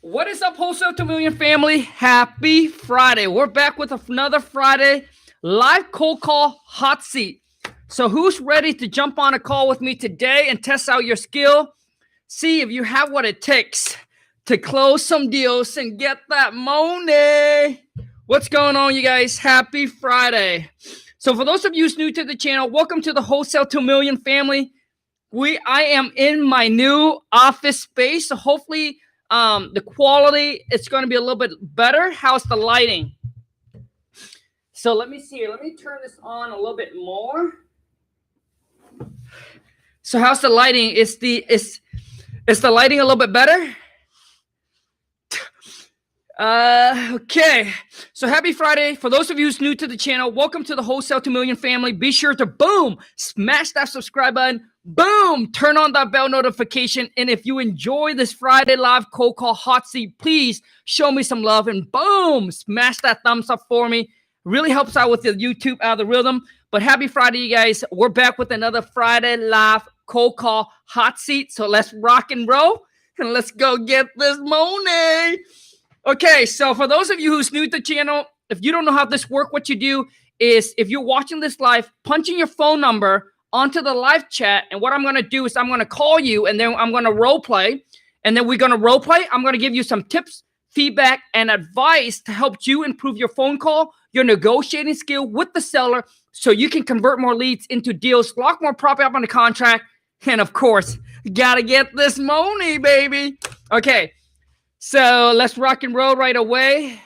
What is up, Wholesale to Million family? Happy Friday. We're back with another Friday live cold call hot seat. So who's ready to jump on a call with me today and test out your skill? See if you have what it takes to close some deals and get that money. What's going on, you guys? Happy Friday. So for those of you who's new to the channel, welcome to the Wholesale to Million family. I am in my new office space, so hopefully the quality it's going to be a little bit better. How's the lighting? So let me see here. Let me turn this on a little bit more. So how's the lighting? Is the lighting a little bit better? Okay. So happy Friday. For those of you who's new to the channel, welcome to the Wholesale to Million family. Be sure to boom, smash that subscribe button. Boom, turn on that bell notification. And if you enjoy this Friday live cold call hot seat, please show me some love and boom, smash that thumbs up for me. Really helps out with the YouTube algorithm. But happy Friday, you guys. We're back with another Friday live cold call hot seat. So let's rock and roll and let's go get this money. Okay, so for those of you who's new to the channel, if you don't know how this works, what you do is if you're watching this live, punch in your phone number onto the live chat. And what I'm going to do is I'm going to call you and then I'm going to role play. And then we're going to role play. I'm going to give you some tips, feedback, and advice to help you improve your phone call, your negotiating skill with the seller so you can convert more leads into deals, lock more property up on the contract. And of course, got to get this money, baby. Okay. So let's rock and roll right away.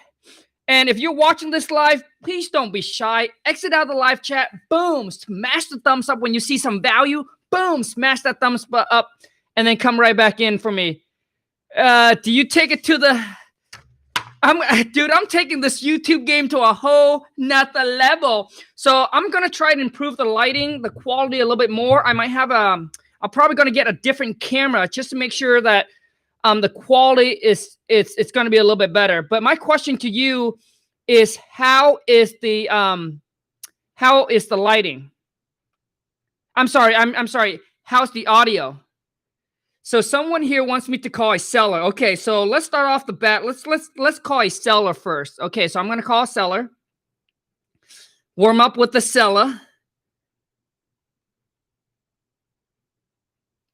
And if you're watching this live, please don't be shy. Exit out of the live chat. Boom. Smash the thumbs up when you see some value. Boom. Smash that thumbs up. And then come right back in for me. Do you take it to the... I'm taking this YouTube game to a whole nother level. So I'm going to try to improve the lighting, the quality a little bit more. I might have I'm probably going to get a different camera just to make sure that the quality is it's going to be a little bit better. But my question to you is how is the lighting? I'm sorry. How's the audio? So someone here wants me to call a seller. Okay, so let's start off the bat. Let's call a seller first. Okay, so I'm going to call a seller. Warm up with the seller.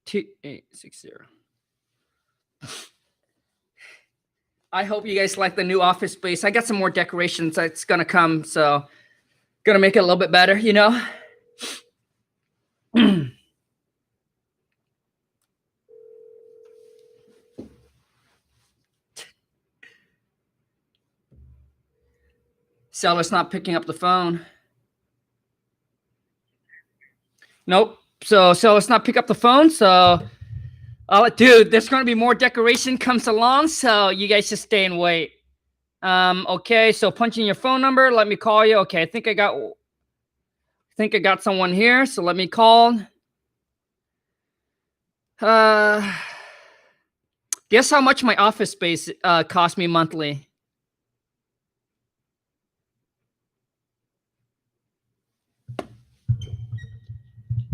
2860. I hope you guys like the new office space. I got some more decorations that's going to come, so going to make it a little bit better, you know? Seller's not picking up the phone. Nope. So seller's not pick up the phone, so... Oh, dude, there's going to be more decoration comes along, so you guys just stay and wait. Okay, so punch in your phone number. Let me call you. Okay, I think I got someone here, so let me call. Guess how much my office space cost me monthly?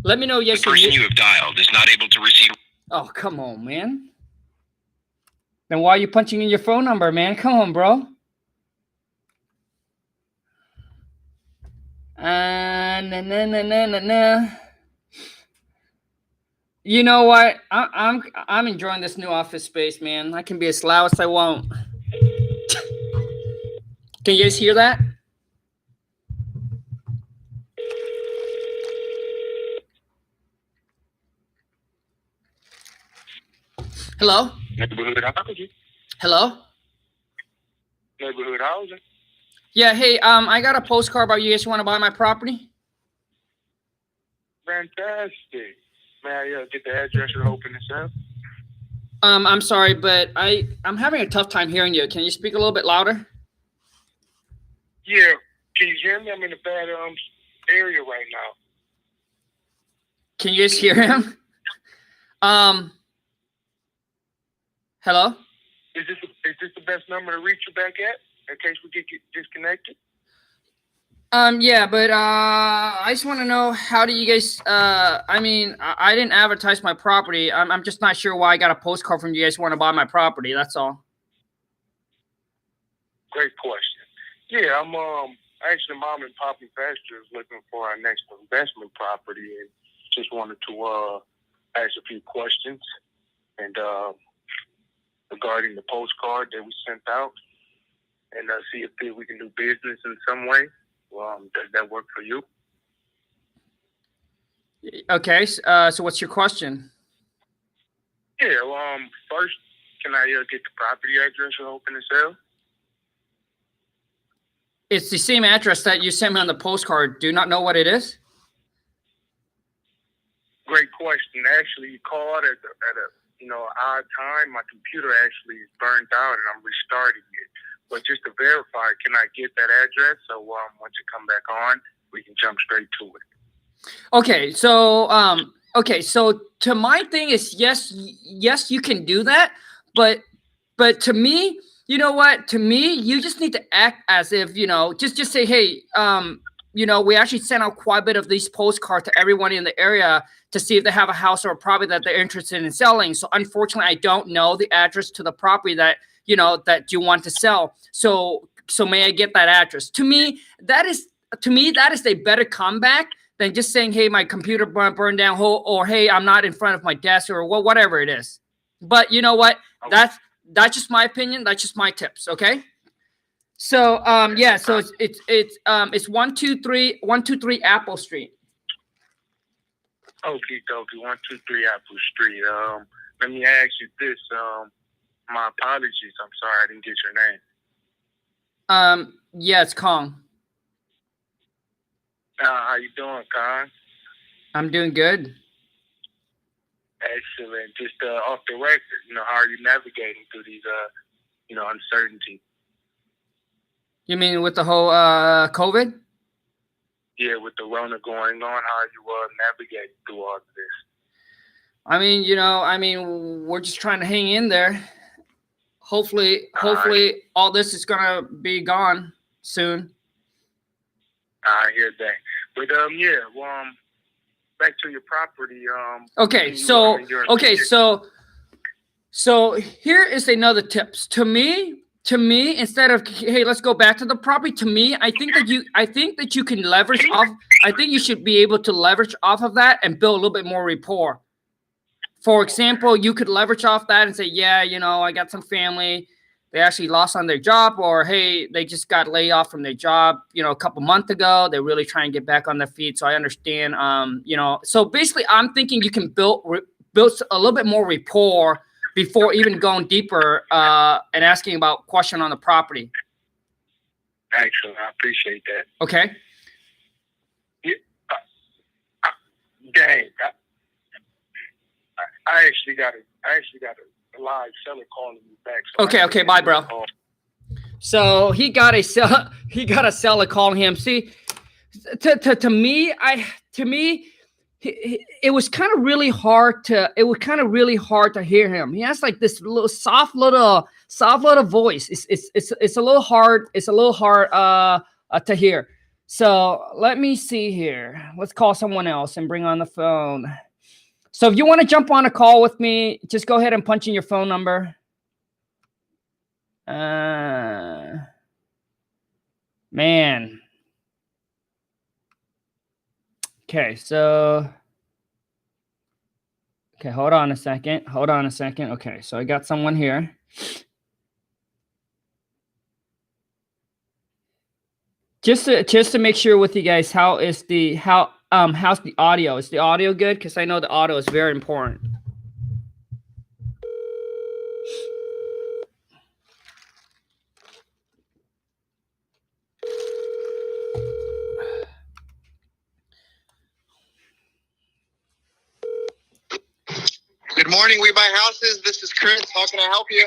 Let me know. Yes, the person you have dialed is not able to receive. Oh, come on, man. Then why are you punching in your phone number, man? Come on, bro. You know what? I'm enjoying this new office space, man. I can be as loud as I want. Can you guys hear that? Hello? Neighborhood housing. Hello? Neighborhood housing. Yeah, hey, I got a postcard about you guys want to buy my property. Fantastic. May I get the address you're hoping to sell? I'm sorry, but I'm having a tough time hearing you. Can you speak a little bit louder? Yeah. Can you hear me? I'm in a bad area right now. Can you guys hear him? Hello? Is this the best number to reach you back at in case we get disconnected? Yeah, but I just want to know, how do you guys I mean, I didn't advertise my property. I'm just not sure why I got a postcard from you guys want to buy my property. That's all. Great question. Yeah, I'm actually mom and pop investors looking for our next investment property, and just wanted to ask a few questions and regarding the postcard that we sent out, and see if we can do business in some way. Does that work for you? Okay. So what's your question? Yeah. First, can I get the property address you're hoping to sell? It's the same address that you sent me on the postcard. Do you not know what it is? Great question. Actually, you called at a odd time. My computer actually is burned out, and I'm restarting it. But just to verify, can I get that address? So once you come back on, we can jump straight to it. Okay, so to my thing is yes, you can do that, but to me, you know what? To me, you just need to act as if, just say, hey, we actually sent out quite a bit of these postcards to everyone in the area to see if they have a house or a property that they're interested in selling. So unfortunately, I don't know the address to the property that you want to sell. So may I get that address? To me, that is a better comeback than just saying, hey, my computer burned down, or hey, I'm not in front of my desk, or whatever it is. But you know what? That's just my opinion. That's just my tips. Okay. So yeah. So it's 123 Apple Street. Okie dokie, 123 Apple Street. Let me ask you this. My apologies. I'm sorry I didn't get your name. Yeah, it's Kong. How you doing, Kong? I'm doing good. Excellent. Just off the record, how are you navigating through these, uncertainty? You mean with the whole COVID? Yeah, with the Rona going on, how are you navigating through all of this? I mean, we're just trying to hang in there. Hopefully, all this is gonna be gone soon. I hear that. But back to your property. So here is another tips. To me, instead of, hey, let's go back to the property. To me, I think that you can leverage off. I think you should be able to leverage off of that and build a little bit more rapport. For example, you could leverage off that and say, yeah, I got some family. They actually lost on their job, or hey, they just got laid off from their job, a couple months ago. They're really trying to get back on their feet. So I understand, So basically, I'm thinking you can build a little bit more rapport before even going deeper and asking about question on the property. Excellent. I appreciate that. Okay. Yeah, dang. I actually got a live seller calling me back. So okay, bye, bro. So he got a seller calling him. See, to me, it was kind of really hard to hear him. He has like this little soft little voice. It's a little hard. It's a little hard to hear. So let me see here. Let's call someone else and bring on the phone. So if you want to jump on a call with me, just go ahead and punch in your phone number. Man. Okay, so. Okay, hold on a second. Okay, so I got someone here. Just to make sure with you guys, how's the audio? Is the audio good? Because I know the audio is very important. Good morning, We Buy Houses. This is Chris. How can I help you?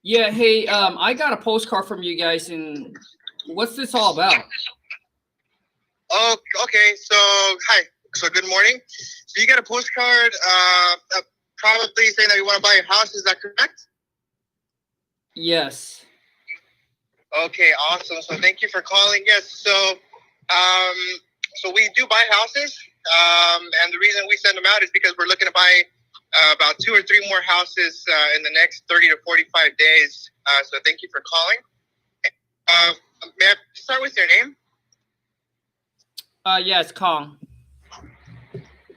Yeah, hey, I got a postcard from you guys, and what's this all about? Oh, okay. So, hi. So, good morning. So, you got a postcard, probably saying that you want to buy a house. Is that correct? Yes. Okay, awesome. So, thank you for calling. Yes. So, we do buy houses, and the reason we send them out is because we're looking to buy about 2 or 3 more houses in the next 30 to 45 days. So, thank you for calling. May I start with your name? Yes, Kong.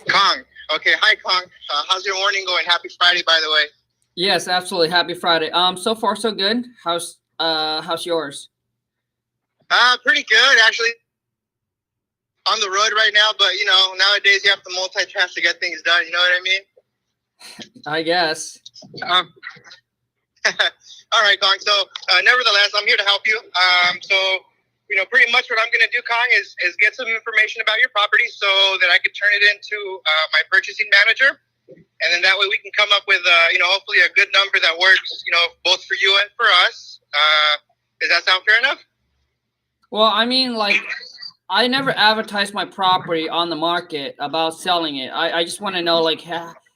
Khang. Okay, hi Khang. How's your morning going? Happy Friday, by the way. Yes, absolutely. Happy Friday. So far so good. How's yours? Pretty good actually. On the road right now, but you know, nowadays you have to multitask to get things done. You know what I mean? I guess. All right, Khang. So, nevertheless, I'm here to help you. So, you know, pretty much what I'm going to do, Khang, is get some information about your property so that I can turn it into my purchasing manager. And then that way we can come up with, you know, hopefully a good number that works, you know, both for you and for us. Does that sound fair enough? Well, I mean, like, I never advertised my property on the market about selling it. I just want to know, like,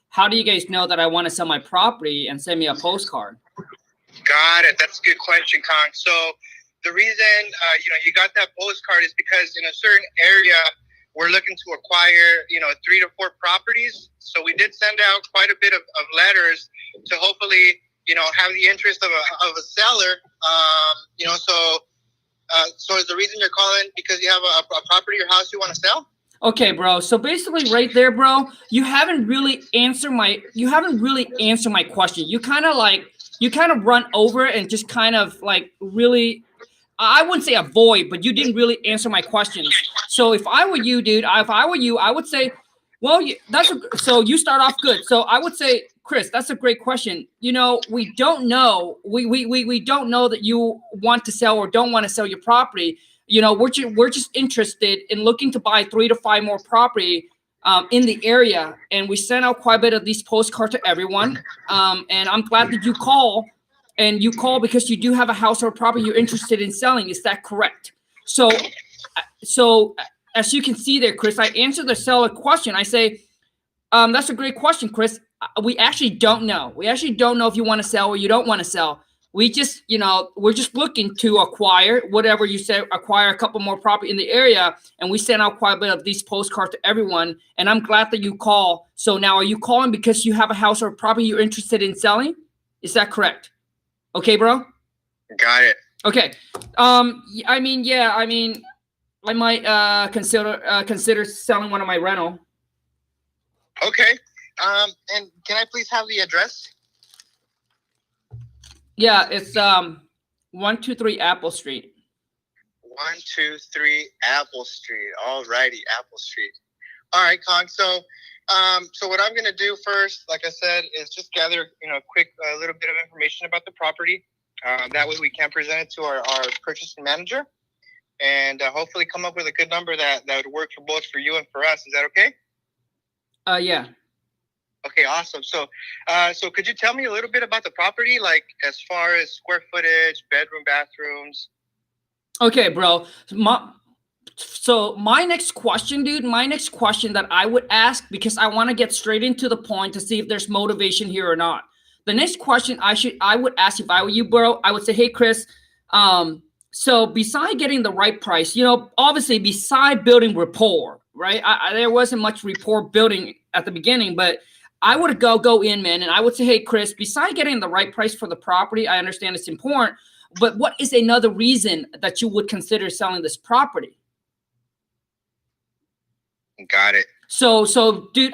how do you guys know that I want to sell my property and send me a postcard? Got it. That's a good question, Khang. So the reason, you know, you got that postcard is because in a certain area, we're looking to acquire, you know, 3 to 4 properties. So we did send out quite a bit of letters to hopefully, you know, have the interest of a seller. You know, so is the reason you're calling because you have a property or house you want to sell? Okay, bro. So basically right there, bro, you haven't really answered my question. You kind of run over it and just kind of like really, I wouldn't say avoid, but you didn't really answer my questions. So if I were you, dude, I would say, well, so you start off good. So I would say, Chris, that's a great question. You know, we don't know. We don't know that you want to sell or don't want to sell your property. You know, we're just interested in looking to buy 3 to 5 more property in the area, and we sent out quite a bit of these postcards to everyone. And I'm glad that you call, and you call because you do have a house or property you're interested in selling. Is that correct? So as you can see there, Chris, I answered the seller question. I say, that's a great question, Chris. We actually don't know. We actually don't know if you want to sell or you don't want to sell. We just, you know, we're just looking to acquire whatever you said, acquire a couple more property in the area. And we sent out quite a bit of these postcards to everyone. And I'm glad that you call. So now are you calling because you have a house or property you're interested in selling? Is that correct? Okay, bro? Got it. Okay. I might consider selling one of my rental. Okay. And can I please have the address? Yeah, it's 123 Apple Street. 123 Apple Street. All righty, Apple Street. All right, Khang. So, so what I'm gonna do first, like I said, is just gather, you know, a little bit of information about the property. That way we can present it to our purchasing manager, and hopefully come up with a good number that would work for both for you and for us. Is that okay? Yeah. Okay, awesome. So, so could you tell me a little bit about the property, like as far as square footage, bedroom, bathrooms? Okay, bro. So my next question, dude, that I would ask, because I want to get straight into the point to see if there's motivation here or not. The next question I would ask if I were you, bro, I would say, hey, Chris, so beside getting the right price, you know, obviously beside building rapport, right? There wasn't much rapport building at the beginning, but I would go in, man, and I would say, hey, Chris, beside getting the right price for the property, I understand it's important, but what is another reason that you would consider selling this property? Got it. So, dude,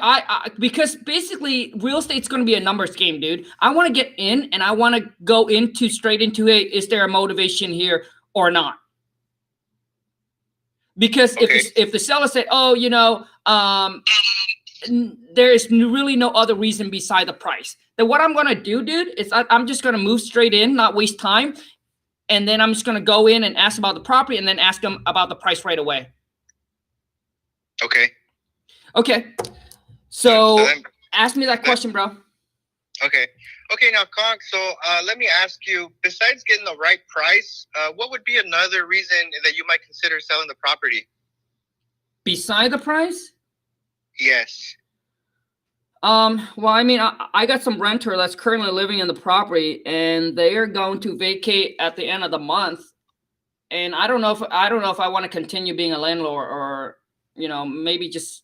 because basically real estate's going to be a numbers game, dude. I want to get in, and I want to go straight into, hey, is there a motivation here or not? Because if the seller said, oh, you know, there is really no other reason beside the price, then what I'm going to do, dude, is I'm just going to move straight in, not waste time. And then I'm just going to go in and ask about the property and then ask them about the price right away. Okay. So ask me that question, bro. Okay. Now, Khang, so let me ask you, besides getting the right price, what would be another reason that you might consider selling the property? Beside the price? Yes. Well, I mean, I got some renter that's currently living in the property, and they are going to vacate at the end of the month. And I don't know if I want to continue being a landlord, or, you know, maybe just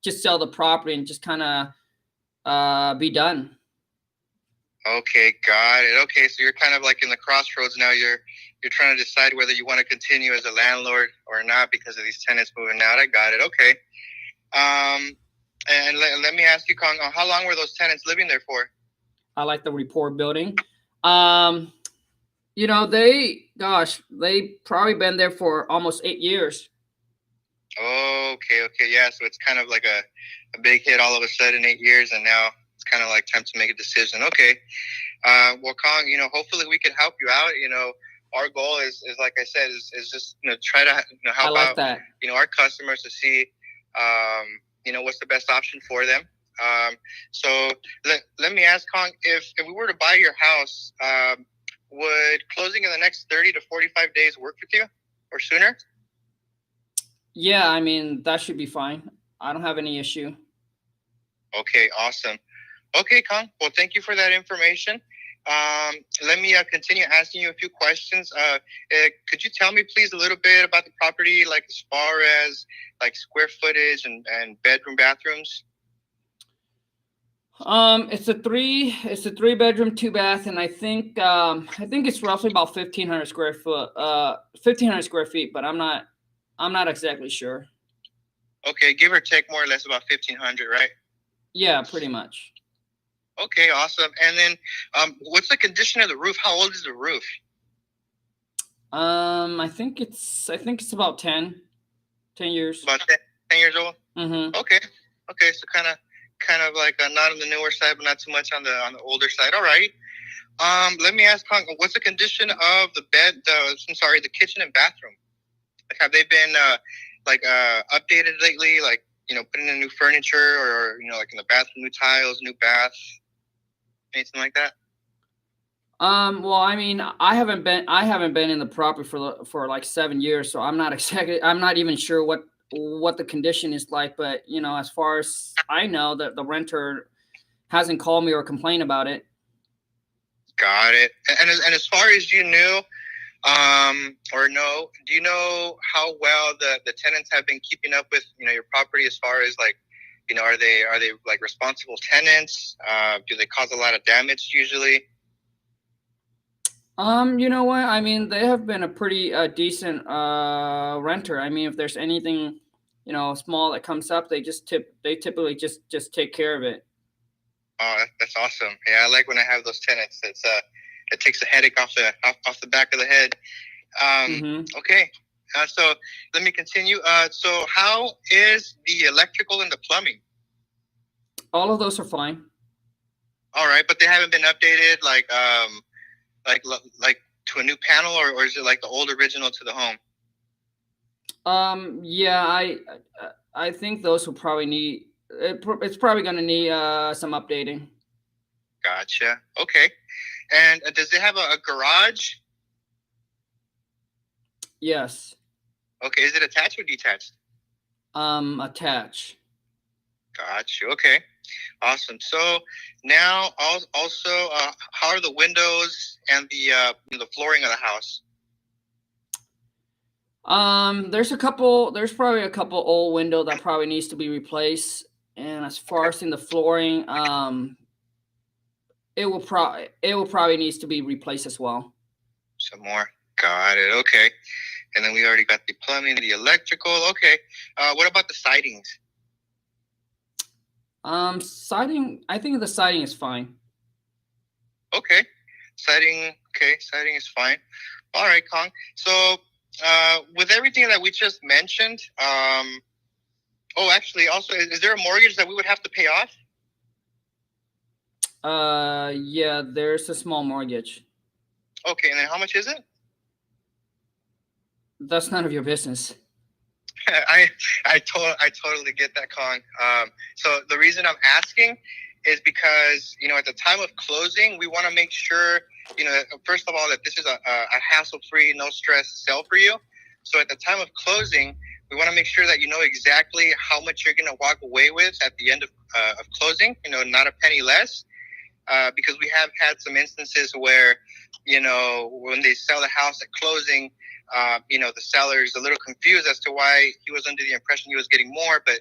sell the property and just kind of be done. Okay, got it. Okay, so you're kind of like in the crossroads now. You're you're trying to decide whether you want to continue as a landlord or not because of these tenants moving out. I got it. Okay. And let me ask you, Kong, how long were those tenants living there for? I like the rapport building. They probably been there for almost 8 years. Okay. Yeah, so it's kind of like a big hit all of a sudden, 8 years, and now it's kind of like time to make a decision. Okay. Well, Kong, hopefully we can help you out. Our goal is like I said, is just, try to help out, that. Our customers to see, what's the best option for them. So let me ask, Kong, if we were to buy your house, would closing in the next 30 to 45 days work with you or sooner? Yeah, I mean, that should be fine. I don't have any issue. Okay, awesome. Okay, Kong. Well, thank you for that information. Let me continue asking you a few questions. Could you tell me, please, a little bit about the property, like as far as like square footage and bedroom, bathrooms? It's a three bedroom, 2 bath, and I think it's roughly about 1,500 square feet, but I'm not exactly sure. Okay, give or take more or less about 1,500, right? Yeah, pretty much. Okay, awesome. And then, what's the condition of the roof? How old is the roof? I think it's about 10 years. About 10 years old. Mm-hmm. Okay, so kind of like not on the newer side, but not too much on the older side. All right. Let me ask, what's the condition of the the kitchen and bathroom? Like, have they been updated lately? Like, putting in new furniture or like in the bathroom, new tiles, new bath, anything like that? Well, I mean, I haven't been in the property for like 7 years, so I'm not even sure what the condition is like. But as far as I know, that the renter hasn't called me or complained about it. Got it. And as far as you knew, or no, do you know how well the tenants have been keeping up with your property as far as like, are they like responsible tenants? Do they cause a lot of damage usually? You know what? I mean, they have been a pretty decent renter. I mean, if there's anything small that comes up, they typically just take care of it. Oh, that's awesome. Yeah, I like when I have those tenants. It takes a headache off the back of the head. Mm-hmm. Okay. So let me continue. So how is the electrical and the plumbing? All of those are fine. All right, but they haven't been updated like to a new panel, or is it like the old original to the home? Yeah, I think those will probably need. It's probably going to need some updating. Gotcha. Okay. And does it have a garage? Yes. Okay. Is it attached or detached? Attached. Gotcha. Okay. Awesome. So now also, how are the windows and the flooring of the house? There's probably a couple old window that probably needs to be replaced. And as far as in the flooring, it will probably needs to be replaced as well. Some more. Got it. Okay. And then we already got the plumbing, the electrical. Okay. What about the sidings? Siding. I think the siding is fine. Okay. Siding. Okay. Siding is fine. All right, Kong. So, with everything that we just mentioned, actually, also, is there a mortgage that we would have to pay off? Yeah, there's a small mortgage. Okay, and then how much is it? That's none of your business. I totally get that, Kong. So the reason I'm asking is because, at the time of closing, we want to make sure, first of all, that this is a hassle-free, no-stress sale for you. So at the time of closing, we want to make sure that you know exactly how much you're going to walk away with at the end of closing, not a penny less. Because we have had some instances where, when they sell the house at closing, the seller is a little confused as to why he was under the impression he was getting more, but,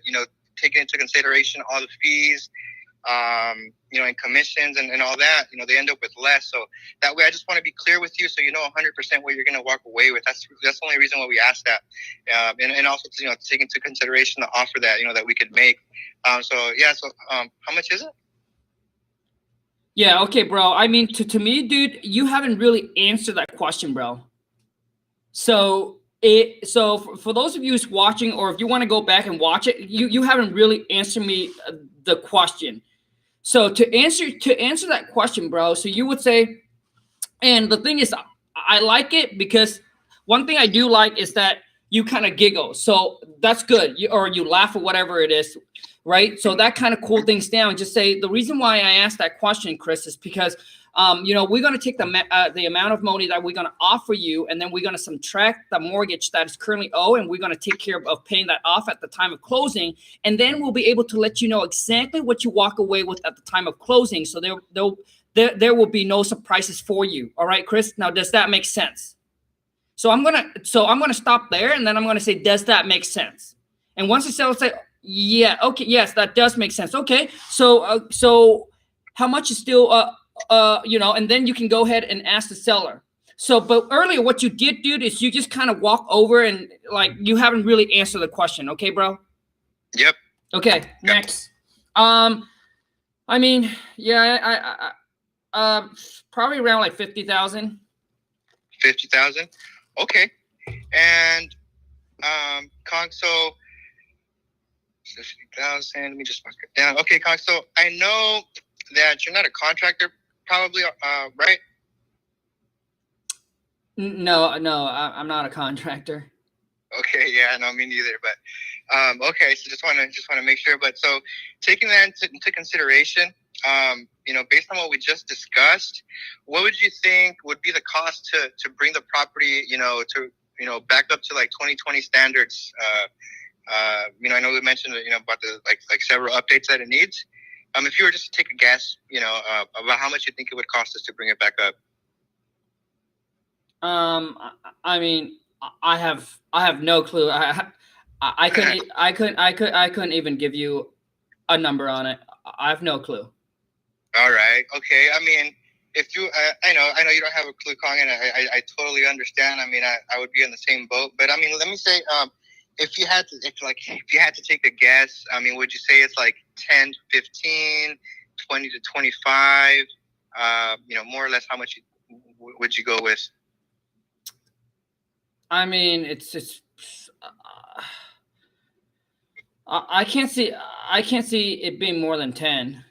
taking into consideration all the fees you know, in commissions and all that, you know, they end up with less. So that way, I just want to be clear with you, so you know 100% what you're going to walk away with. That's the only reason why we asked that, and also to, you know, take into consideration the offer that, you know, that we could make. So yeah, so how much is it? Yeah, okay, bro. I mean, to me, dude, you haven't really answered that question, bro. So for those of you who's watching, or if you want to go back and watch it, you haven't really answered me the question. So to answer that question, bro, so you would say, and the thing is, I like it because one thing I do like is that you kind of giggle. So that's good. Or you laugh or whatever it is, right? So that kind of cool things down. Just say the reason why I asked that question, Chris, is because you know, we're going to take the amount of money that we're going to offer you, and then we're going to subtract the mortgage that is currently owed, and we're going to take care of paying that off at the time of closing, and then we'll be able to let you know exactly what you walk away with at the time of closing. So there will be no surprises for you. All right, Chris. Now, does that make sense? So I'm gonna stop there, and then I'm gonna say, does that make sense? And once the seller say, yeah, okay, yes, that does make sense. Okay, so how much is still you know, and then you can go ahead and ask the seller. So, but earlier what you did, dude, is you just kind of walk over and like you haven't really answered the question. Okay, bro? Yep. Okay, Yep. next. I mean, yeah, probably around like 50,000. 50,000. Okay. And Khang, so 50,000. Let me just mark it down. Okay, Khang. So I know that you're not a contractor, probably, right? No, I'm not a contractor. Okay, yeah, no, me neither. But okay, so just want to make sure. But so taking that into consideration, you know, based on what we just discussed, what would you think would be the cost to bring the property, you know, back up to like 2020 standards? You know, I know we mentioned, you know, about the like several updates that it needs. If you were just to take a guess, you know, about how much you think it would cost us to bring it back up. I mean, I have no clue. I couldn't even give you a number on it. I have no clue. All right. Okay. I mean, if you, I know you don't have a clue, Khang, and I totally understand. I mean, I would be in the same boat. But I mean, let me say, if you had to take a guess, I mean, would you say it's like 10 to 15, 20 to 25? You know, more or less, how much would you go with? I mean, it's I can't see it being more than 10.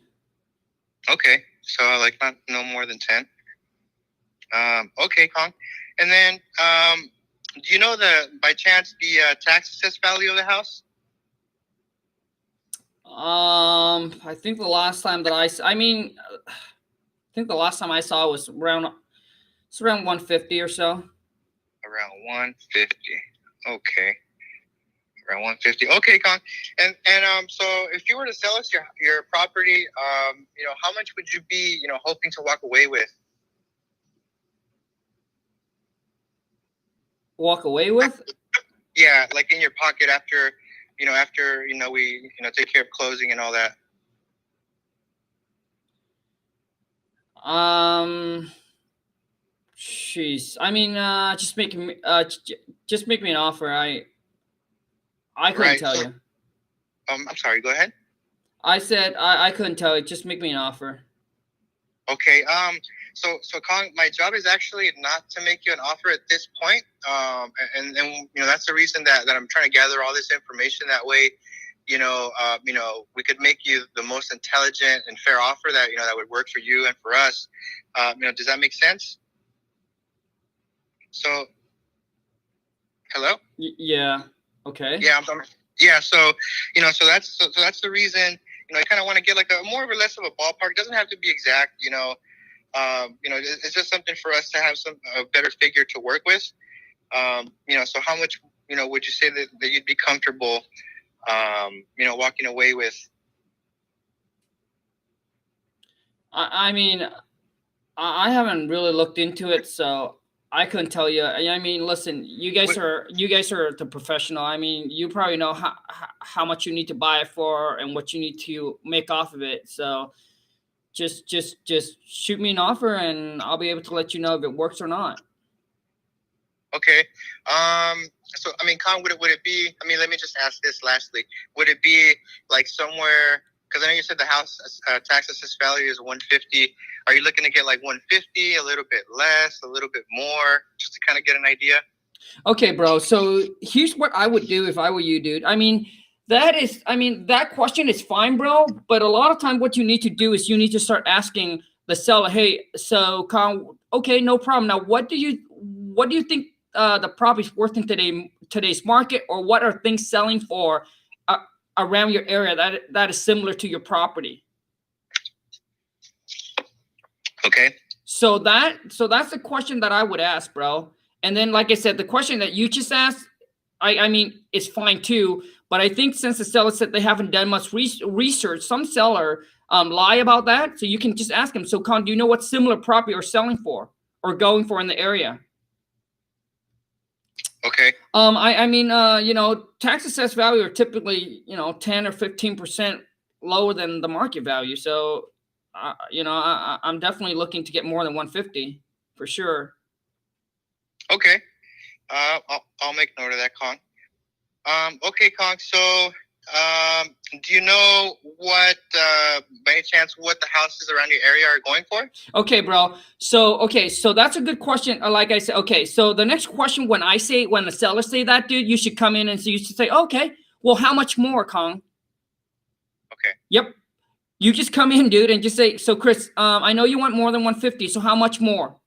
Okay, so like no more than 10. Okay, Khang, and then do you know by chance the tax assessed value of the house? I think the last time that I think the last time I saw was around 150 or so. Around 150. Okay. Around 150. Okay, Khang. And so if you were to sell us your property, you know, how much would you be, you know, hoping to walk away with? Walk away with? Yeah, like in your pocket after we, you know, take care of closing and all that. Jeez. I mean, just make me an offer. I couldn't tell you. I'm sorry. Go ahead. I said I couldn't tell you. Just make me an offer. Okay. So Khang, my job is actually not to make you an offer at this point. And you know, that's the reason that I'm trying to gather all this information. That way, you know, we could make you the most intelligent and fair offer that, you know, that would work for you and for us. You know, does that make sense? So, hello? Yeah. Okay. Yeah. Yeah. So, you know, so that's the reason, you know, I kind of want to get like a more or less of a ballpark. It doesn't have to be exact, you know. You know, it's just something for us to have a better figure to work with. You know, so how much, you know, would you say that you'd be comfortable, you know, walking away with? I mean, I haven't really looked into it, so I couldn't tell you. I mean, listen, you guys are the professional. I mean, you probably know how much you need to buy it for and what you need to make off of it. So just shoot me an offer and I'll be able to let you know if it works or not. Okay. So I mean, Con, would it be? I mean, let me just ask this lastly. Would it be like somewhere? Because I know you said the house tax assessed value is 150. Are you looking to get like 150, a little bit less, a little bit more, just to kind of get an idea? Okay, bro. So here's what I would do if I were you, dude. I mean, that question is fine, bro. But a lot of time, what you need to do is you need to start asking the seller, hey, so okay, no problem. Now, what do you think the property's worth in today's market, or what are things selling for around your area that is similar to your property? Okay. So that's the question that I would ask, bro. And then, like I said, the question that you just asked, I mean, it's fine too. But I think since the seller said they haven't done much research, some seller lie about that. So you can just ask them. So, Con, do you know what similar property are selling for or going for in the area? Okay. I mean, tax assessed value are typically 10 or 15% lower than the market value. So, I'm definitely looking to get more than 150 for sure. Okay. I'll make note of that, Con. Okay, Con. So, do you know what, by any chance, what the houses around your area are going for? Okay, bro. So that's a good question. Like I said, okay. So the next question, when the sellers say that, dude, you should come in and you should say, okay, well, how much more, Kong? Okay. Yep. You just come in, dude, and just say, so Chris, I know you want more than 150. So how much more?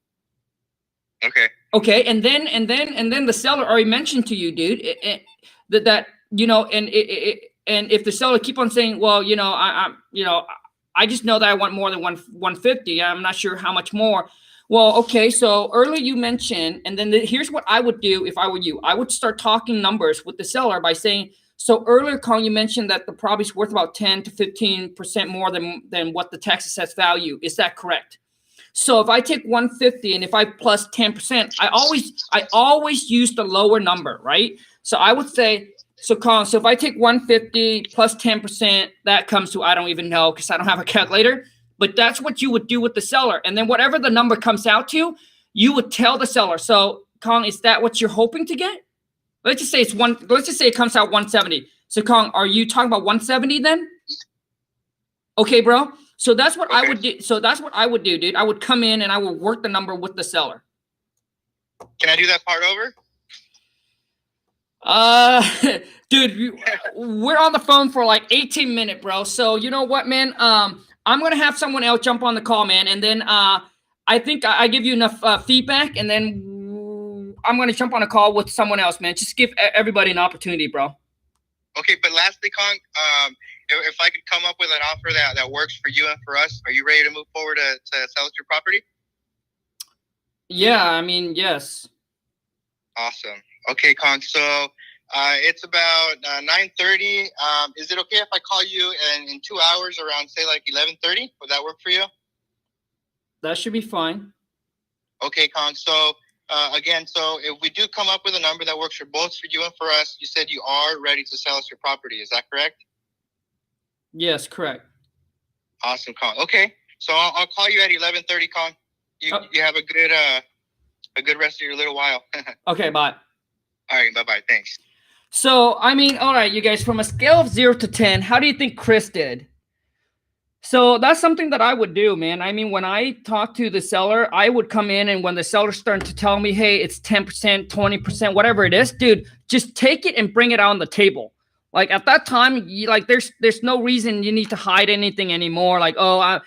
Okay. Okay. And then the seller already mentioned to you, dude, and if the seller keep on saying, well, I just know that I want more than 150. I'm not sure how much more. Well, okay. So earlier you mentioned, and then here's what I would do if I were you. I would start talking numbers with the seller by saying, so earlier, Colin, you mentioned that the property's worth about 10 to 15% more than what the tax assessed value. Is that correct? So if I take 150 and if I plus 10%, I always use the lower number, right? So I would say, so Colin, so if I take 150 plus 10%, that comes to, I don't even know because I don't have a calculator, but that's what you would do with the seller. And then whatever the number comes out to, you would tell the seller. So Colin, is that what you're hoping to get? Let's just say it comes out 170. So Kong, are you talking about 170 then? Okay, bro. So that's what I would do. So that's what I would do, dude. I would come in and I would work the number with the seller. Can I do that part over? Dude, we're on the phone for like 18 minutes, bro. So you know what, man? I'm gonna have someone else jump on the call, man, and then I think I give you enough feedback, and then I'm going to jump on a call with someone else, man. Just give everybody an opportunity, bro. Okay, but lastly, Kong, if I could come up with an offer that works for you and for us, are you ready to move forward to sell us your property? Yeah, I mean, yes. Awesome. Okay, Kong. So it's about 9:30. Is it okay if I call you in 2 hours around, say, like 11:30? Would that work for you? That should be fine. Okay, Kong. So again, so if we do come up with a number that works for both for you and for us, you said you are ready to sell us your property. Is that correct? Yes, correct. Awesome, Kong. Okay, so I'll call you at 11:30, Kong. You have a good rest of your little while. Okay, bye. All right, bye-bye. Thanks. So, I mean, all right, you guys, from a scale of 0 to 10, how do you think Chris did? So that's something that I would do, man. I mean, when I talk to the seller, I would come in, and when the seller's starting to tell me, hey, it's 10%, 20%, whatever it is, dude, just take it and bring it on the table. Like at that time, there's no reason you need to hide anything anymore. Like, oh, I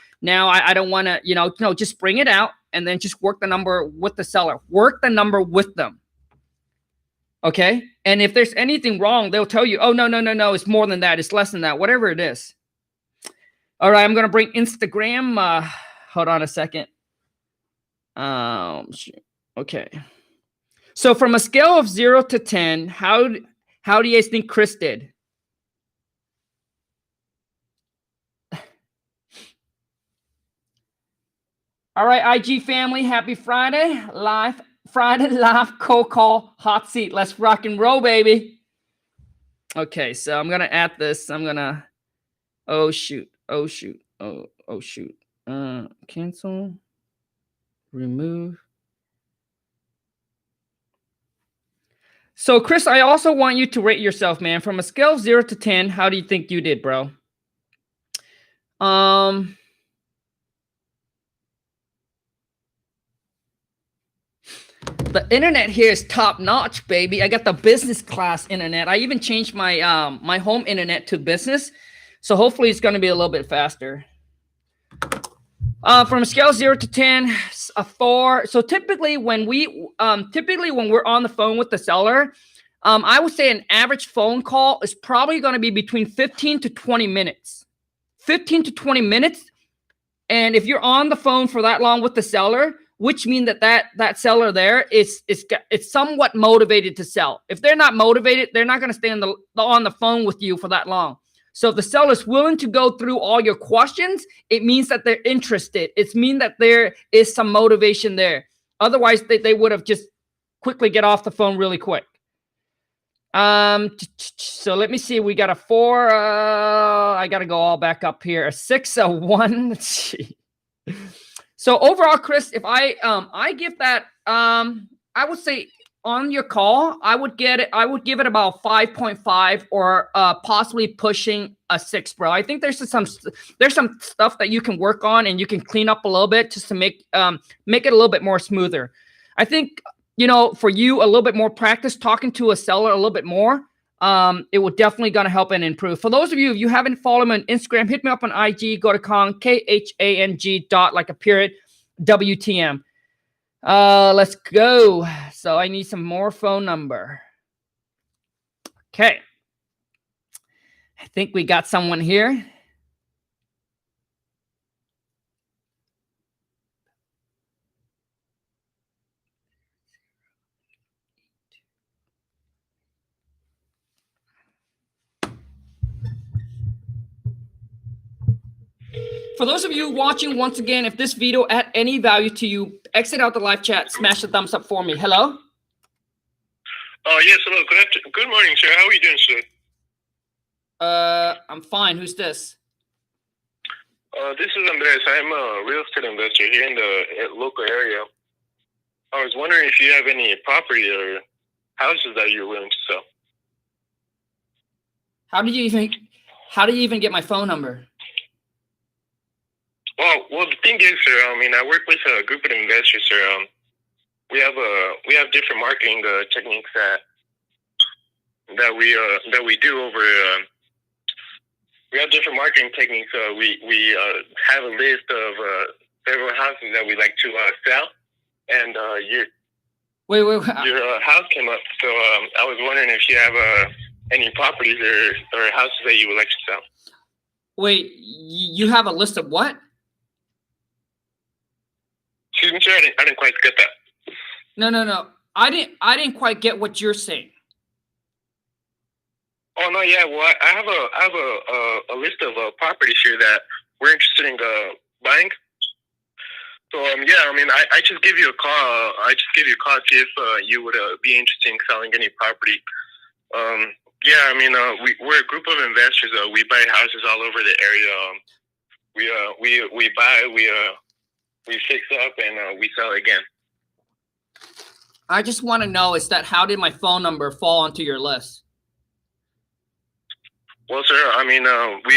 don't want to, just bring it out and then just work the number with the seller. Work the number with them. Okay? And if there's anything wrong, they'll tell you, oh, no, it's more than that. It's less than that, whatever it is. All right, I'm going to bring Instagram. Hold on a second. Okay. So from a scale of 0 to 10, how do you guys think Chris did? All right, IG family, happy Friday. Live Friday live cold call hot seat. Let's rock and roll, baby. Okay, so I'm gonna add this. I'm gonna. Oh shoot! Oh shoot! Oh shoot! Cancel. Remove. So, Chris, I also want you to rate yourself, man. From a scale of 0 to 10, how do you think you did, bro? The internet here is top notch, baby. I got the business class internet. I even changed my my home internet to business, so hopefully it's going to be a little bit faster. From a scale of 0 to 10, a 4. So typically when we're on the phone with the seller, I would say an average phone call is probably going to be between 15 to 20 minutes. 15 to 20 minutes. And if you're on the phone for that long with the seller, which means that seller there is somewhat motivated to sell. If they're not motivated, they're not going to stay on the phone with you for that long. So if the seller is willing to go through all your questions, it means that they're interested. It means that there is some motivation there. Otherwise, they would have just quickly get off the phone really quick. So let me see. We got a 4. I got to go all back up here. A 6, a 1. Let's see. So overall, Chris, if I give that, I would say on your call, I would give it about 5.5 or possibly pushing a 6, bro. I think there's some stuff that you can work on and you can clean up a little bit just to make it a little bit more smoother. I think, for you, a little bit more practice talking to a seller a little bit more, it will definitely going to help and improve. For those of you, if you haven't followed me on Instagram, hit me up on IG, go to Khang, Khang, like a period, WTM. Let's go. So I need some more phone number. Okay. I think we got someone here. For those of you watching, once again, if this video add any value to you, exit out the live chat, smash the thumbs up for me. Hello? Yes, hello. Good morning, sir. How are you doing, sir? I'm fine. Who's this? This is Andres. I'm a real estate investor here in the local area. I was wondering if you have any property or houses that you're willing to sell. How do you even get my phone number? Well, the thing is, sir, I work with a group of investors, sir. We have different marketing techniques that we do over. We have different marketing techniques. We have a list of several houses that we like to sell, and your house came up. So I was wondering if you have any properties or houses that you would like to sell. Wait, you have a list of what? Excuse me, sir. I didn't quite get that. No. I didn't quite get what you're saying. Oh no, yeah. Well, I have a list of properties here that we're interested in buying. So I just give you a call. I just give you a call to see if you would be interested in selling any property. We're a group of investors. We buy houses all over the area. We buy. We fix up and we sell again. I just want to know how did my phone number fall onto your list? Well, sir, we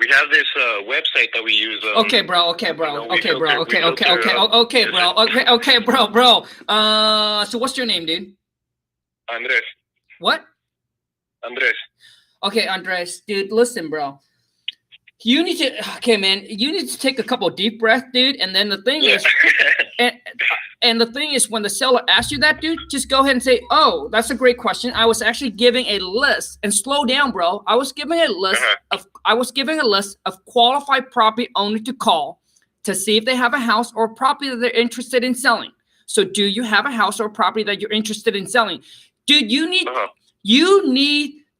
have this website that we use. Okay, bro. So what's your name, dude? Andres. What? Andres. Okay, Andres, dude, listen, bro. You need to take a couple of deep breaths, dude. And then the thing is, and the thing is, when the seller asks you that, dude, just go ahead and say, "Oh, that's a great question. I was actually giving a list." And slow down, bro. I was giving a list of qualified property owners to call to see if they have a house or property that they're interested in selling. So, do you have a house or property that you're interested in selling, dude? You need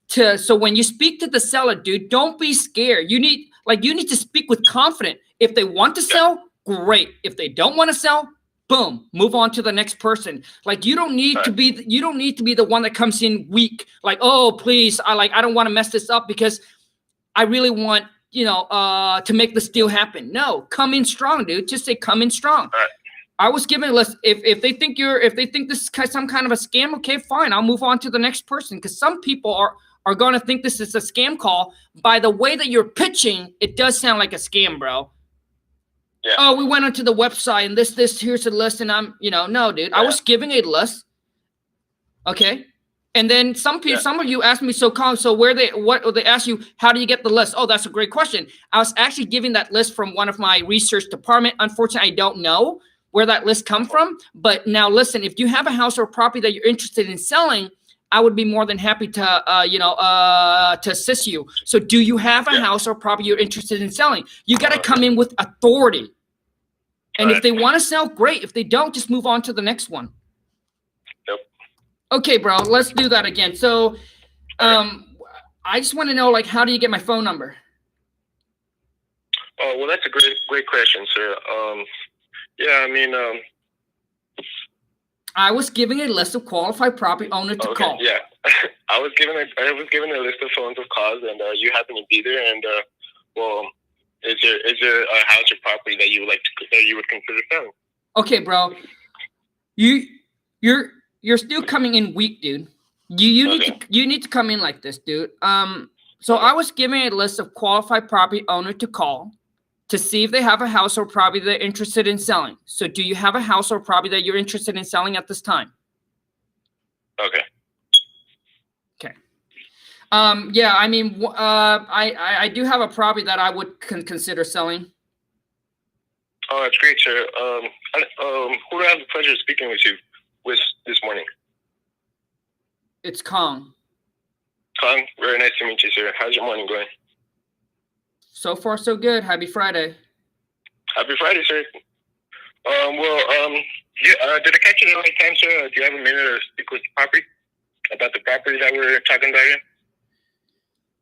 to. So when you speak to the seller, dude, don't be scared. You need to speak with confidence. If they want to sell, great. If they don't want to sell, boom, move on to the next person. Like you don't need to be the one that comes in weak. Like, oh, please, I don't want to mess this up because I really want, to make this deal happen. No, come in strong, dude. Just say come in strong. I was given a list. If they think this is some kind of a scam, okay, fine. I'll move on to the next person because some people are going to think this is a scam call. By the way that you're pitching, it does sound like a scam, bro. Yeah. Oh, we went onto the website and this here's a list, and I'm no, dude. Yeah. I was giving a list, okay, and then some of you asked me, so they ask you, how do you get the list? Oh, that's a great question. I was actually giving that list from one of my research department. Unfortunately, I don't know where that list come from. But now listen, if you have a house or property that you're interested in selling, I would be more than happy to, to assist you. So do you have a house or property you're interested in selling? You got to come in with authority. And if they want to sell, great. If they don't, just move on to the next one. Yep. Okay, bro, let's do that again. So I just want to know, like, how do you get my phone number? Oh, well, that's a great question, sir. Yeah, I mean, I was giving a list of qualified property owner to call. Yeah, I was given a list of phones of calls, and you happen to be there. And well, is there a house or property that you would consider selling? Okay, bro, you're still coming in weak, dude. You need to come in like this, dude. So I was giving a list of qualified property owner to call to see if they have a house or property they're interested in selling. So do you have a house or property that you're interested in selling at this time? Okay. Yeah, I mean, I do have a property that I would consider selling. Oh, that's great, sir. Who do I have the pleasure of speaking with this morning? It's Khang. Khang, very nice to meet you, sir. How's your morning going? So far, so good. Happy Friday. Happy Friday, sir. Did I catch you at the right time, sir? Do you have a minute to speak with about the property that we're talking about here?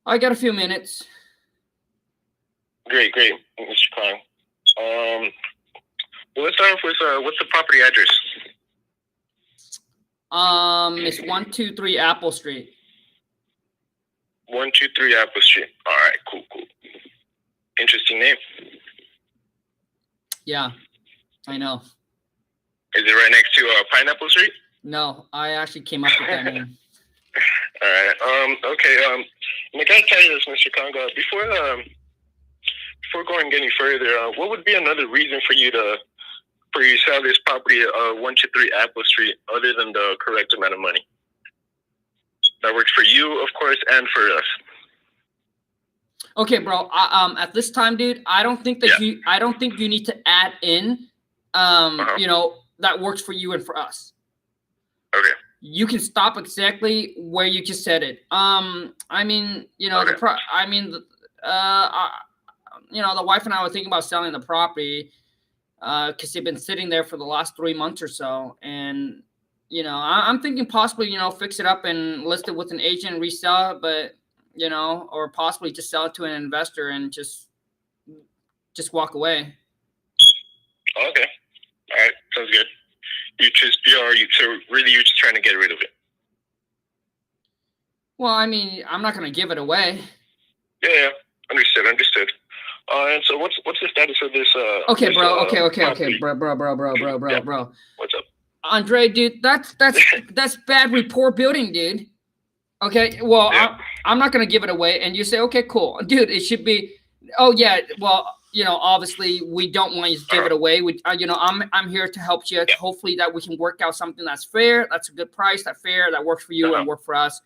I got a few minutes. Great, Mr. Khang. Well, let's start off with what's the property address? It's 123 Apple Street. 123 Apple Street. All right, cool. Interesting name. Yeah, I know. Is it right next to Pineapple Street? No, I actually came up with that name. All right. Okay. I gotta tell you this, Mr. Khang. Before going any further, what would be another reason for you to sell this property at 123 Apple Street, other than the correct amount of money? That works for you, of course, and for us. Okay, bro. At this time, dude, I don't think that you need to add in, that works for you and for us. Okay. You can stop exactly where you just said it. I mean, okay. The wife and I were thinking about selling the property because they've been sitting there for the last 3 months or so, and I'm thinking possibly fix it up and list it with an agent, resell it, but or possibly just sell it to an investor and just walk away. Okay. All right. Sounds good. You're just trying to get rid of it. Well, I mean, I'm not going to give it away. Yeah. Understood. And so what's the status of this? Okay, bro. Okay, bro. What's up? Andre, dude, that's bad rapport building, dude. Okay, well, yeah. I'm not going to give it away. And you say, okay, cool. Dude, it should be, oh, yeah, well, obviously we don't want you to give it away. I'm here to help you. Yeah. Hopefully that we can work out something that's fair. That's a good price, that's fair, that works for you and work for us.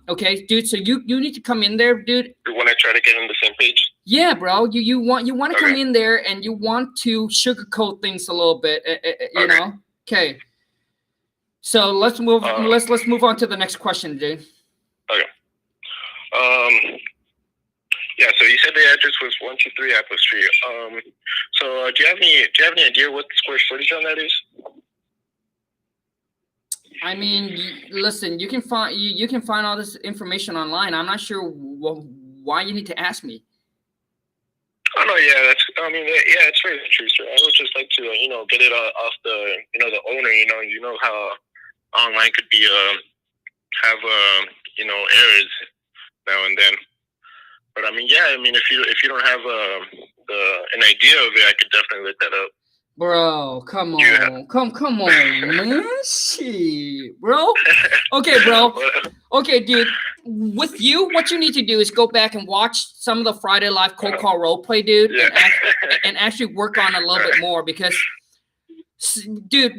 Okay, dude, so you need to come in there, dude. You want to try to get on the same page? Yeah, bro. You want to come in there and you want to sugarcoat things a little bit, you know? Okay. So let's move on to the next question, dude. Okay. Yeah, so you said the address was 123 Apple Street. So do you have any idea what the square footage on that is? I mean, listen, you can find all this information online. I'm not sure why you need to ask me. Oh no, yeah, I mean, yeah, it's very true, sir. I would just like to, get it off the, the owner. You know how online could be, have, errors now and then. But I mean, yeah, I mean, if you don't have an idea of it, I could definitely look that up. Bro, come on, come on, man, shit, bro. Okay, bro. Okay, dude. With you, what you need to do is go back and watch some of the Friday Live cold call role play, dude, Yeah. and actually work on it a little bit more because, dude,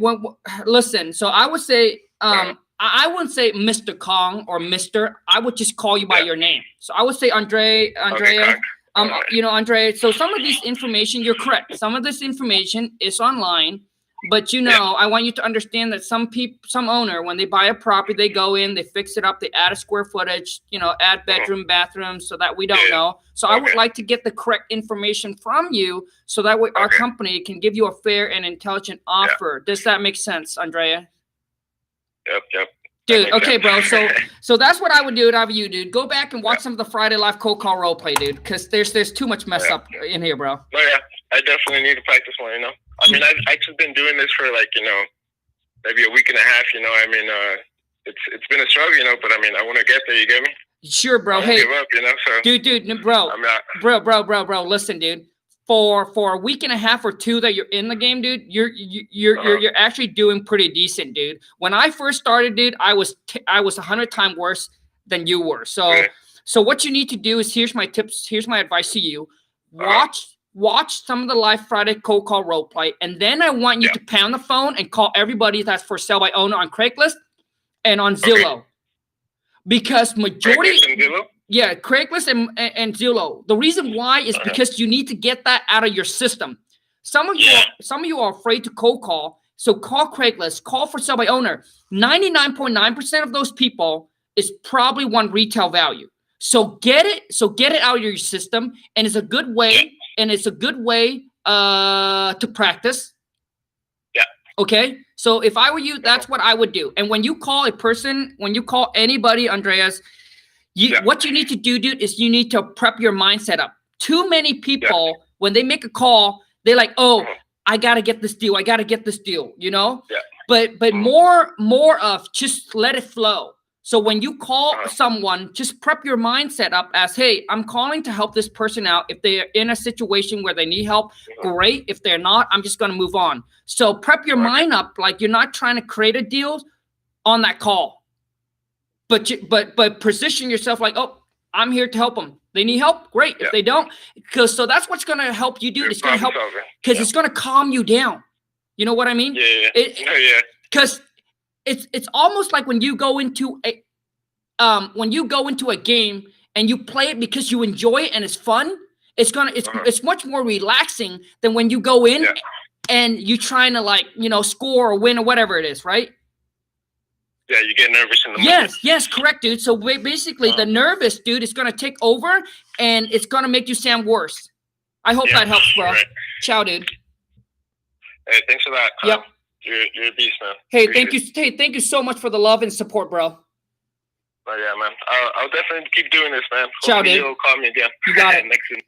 listen. So I would say, I wouldn't say Mr. Kong or Mr. I would just call you by your name. So I would say Andrea. Okay, Andre, so some of this information, you're correct. Some of this information is online, but I want you to understand that some owner, when they buy a property, they go in, they fix it up, they add a square footage, add bedroom, bathroom, so that we don't know. So I would like to get the correct information from you so that way our company can give you a fair and intelligent offer. Does that make sense, Andrea? Yep. Dude, okay, bro. So that's what I would do if I were you, dude. Go back and watch some of the Friday Live cold call role play, dude, because there's too much mess up in here, bro. Oh yeah, I definitely need to practice more. I mean, I've just been doing this for like maybe a week and a half. I mean, it's been a struggle, but I mean, I want to get there. You get me? Sure, bro. Hey, give up, so dude, bro, I'm not... bro. Listen, dude. For a week and a half or two that you're in the game, dude, you're actually doing pretty decent, dude. When I first started, dude, I was 100 times worse than you were. So what you need to do is, here's my tips, here's my advice to you. Watch some of the live Friday cold call role play, and then I want you to pound the phone and call everybody that's for sale by owner on Craigslist and on Zillow. Because majority Craigslist and Zillow. The reason why is because you need to get that out of your system. Some of you are afraid to cold call. So call Craigslist, call for sale by owner. 99.9% of those people is probably want retail value. So get it out of your system, and it's a good way, to practice. Yeah. Okay. So if I were you, that's what I would do. And when you call anybody, Andreas, what you need to do, dude, is you need to prep your mindset up. Too many people, when they make a call, they're like, oh, I got to get this deal. Yeah. But more of just let it flow. So when you call someone, just prep your mindset up as, hey, I'm calling to help this person out. If they're in a situation where they need help, great. If they're not, I'm just going to move on. So prep your mind up like you're not trying to create a deal on that call. But position yourself like, oh, I'm here to help them. They need help, great. If they don't, so that's what's going to help you, dude. It's going to help because it's going to calm you down. You know what I mean? Yeah. Because it's almost like when you go into a game and you play it because you enjoy it and it's fun. It's much more relaxing than when you go in and you trying to score or win or whatever it is, right? Yeah, you get nervous in the moment. Yes, correct, dude. So basically, the nervous, dude, is going to take over, and it's going to make you sound worse. I hope that helps, bro. Right. Ciao, dude. Hey, thanks for that. Yep. You're a beast, man. Hey, thank you. Hey, thank you so much for the love and support, bro. Oh, yeah, man. I'll definitely keep doing this, man. Ciao, dude. You'll call me again. You got it. Next week.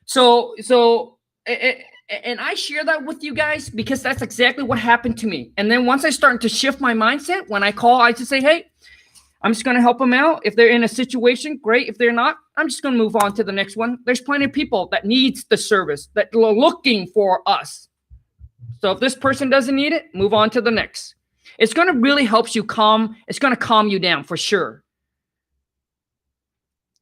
So, and I share that with you guys because that's exactly what happened to me. And then once I started to shift my mindset, when I call, I just say, hey, I'm just going to help them out. If they're in a situation, great. If they're not, I'm just going to move on to the next one. There's plenty of people that needs the service, that are looking for us. So if this person doesn't need it, move on to the next. It's going to really help you it's going to calm you down for sure.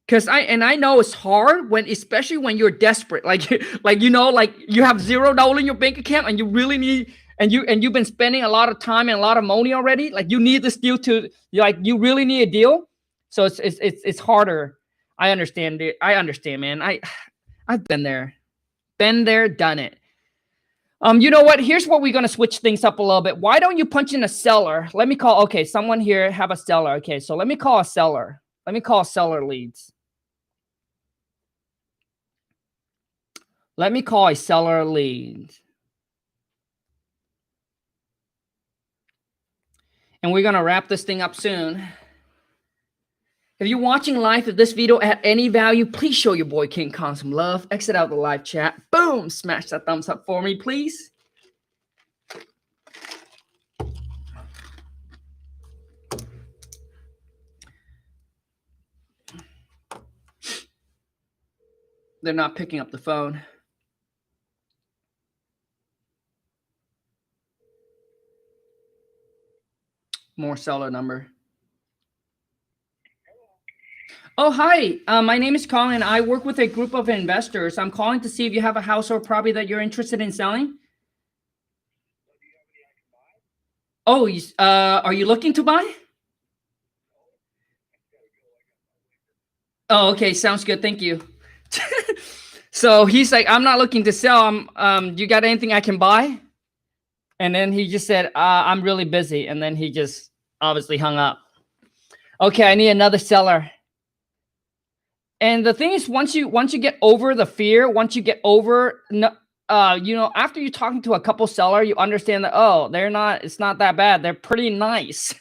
Because I know it's hard especially when you're desperate, like you have $0 in your bank account and you really need, and you've been spending a lot of time and a lot of money already. Like you need this deal you really need a deal. So it's harder. I understand it. I understand, man. I've been there, done it. You know what? Here's what we're gonna switch things up a little bit. Why don't you punch in a seller? Let me call. Okay, someone here have a seller. Okay, so let me call a seller. Let me call seller leads. Let me call a seller lead. And we're going to wrap this thing up soon. If you're watching live, if this video had any value, please show your boy King Khang some love. Exit out the live chat. Boom! Smash that thumbs up for me, please. They're not picking up the phone. More seller number. Oh, hi. My name is Colin, and I work with a group of investors. I'm calling to see if you have a house or property that you're interested in selling. Oh, are you looking to buy? Oh, okay. Sounds good. Thank you. So he's like, I'm not looking to sell. You got anything I can buy? And then he just said, I'm really busy. And then he just obviously hung up. Okay, I need another seller. And the thing is, once you get over the fear, once you get over, after you're talking to a couple seller, you understand that, oh, it's not that bad. They're pretty nice.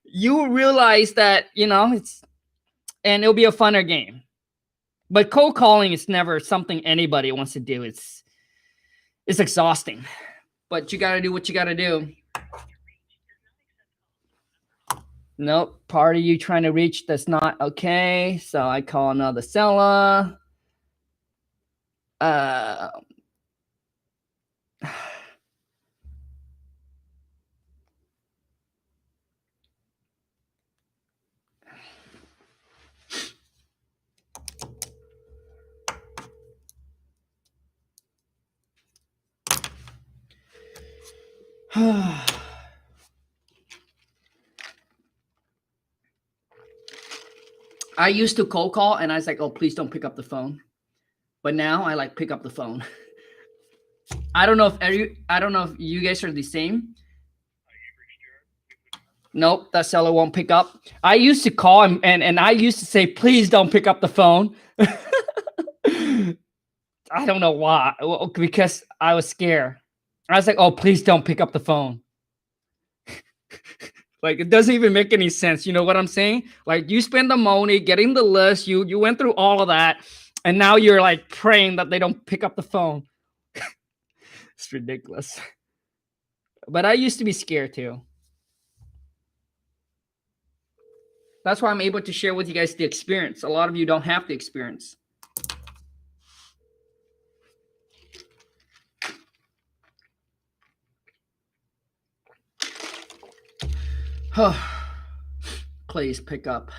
You realize that, and it'll be a funner game. But cold calling is never something anybody wants to do. It's exhausting. But you got to do what you got to do. Nope. Party you trying to reach, that's not okay. So I call another seller. I used to cold call and I was like, oh, please don't pick up the phone. But now I like pick up the phone. I don't know if you guys are the same. Nope, that seller won't pick up. I used to call him and I used to say, please don't pick up the phone. I don't know why. Well, because I was scared. I was like, oh, please don't pick up the phone. Like, it doesn't even make any sense. You know what I'm saying? Like, you spend the money getting the list. You went through all of that. And now you're like praying that they don't pick up the phone. It's ridiculous. But I used to be scared too. That's why I'm able to share with you guys the experience. A lot of you don't have the experience. Please pick up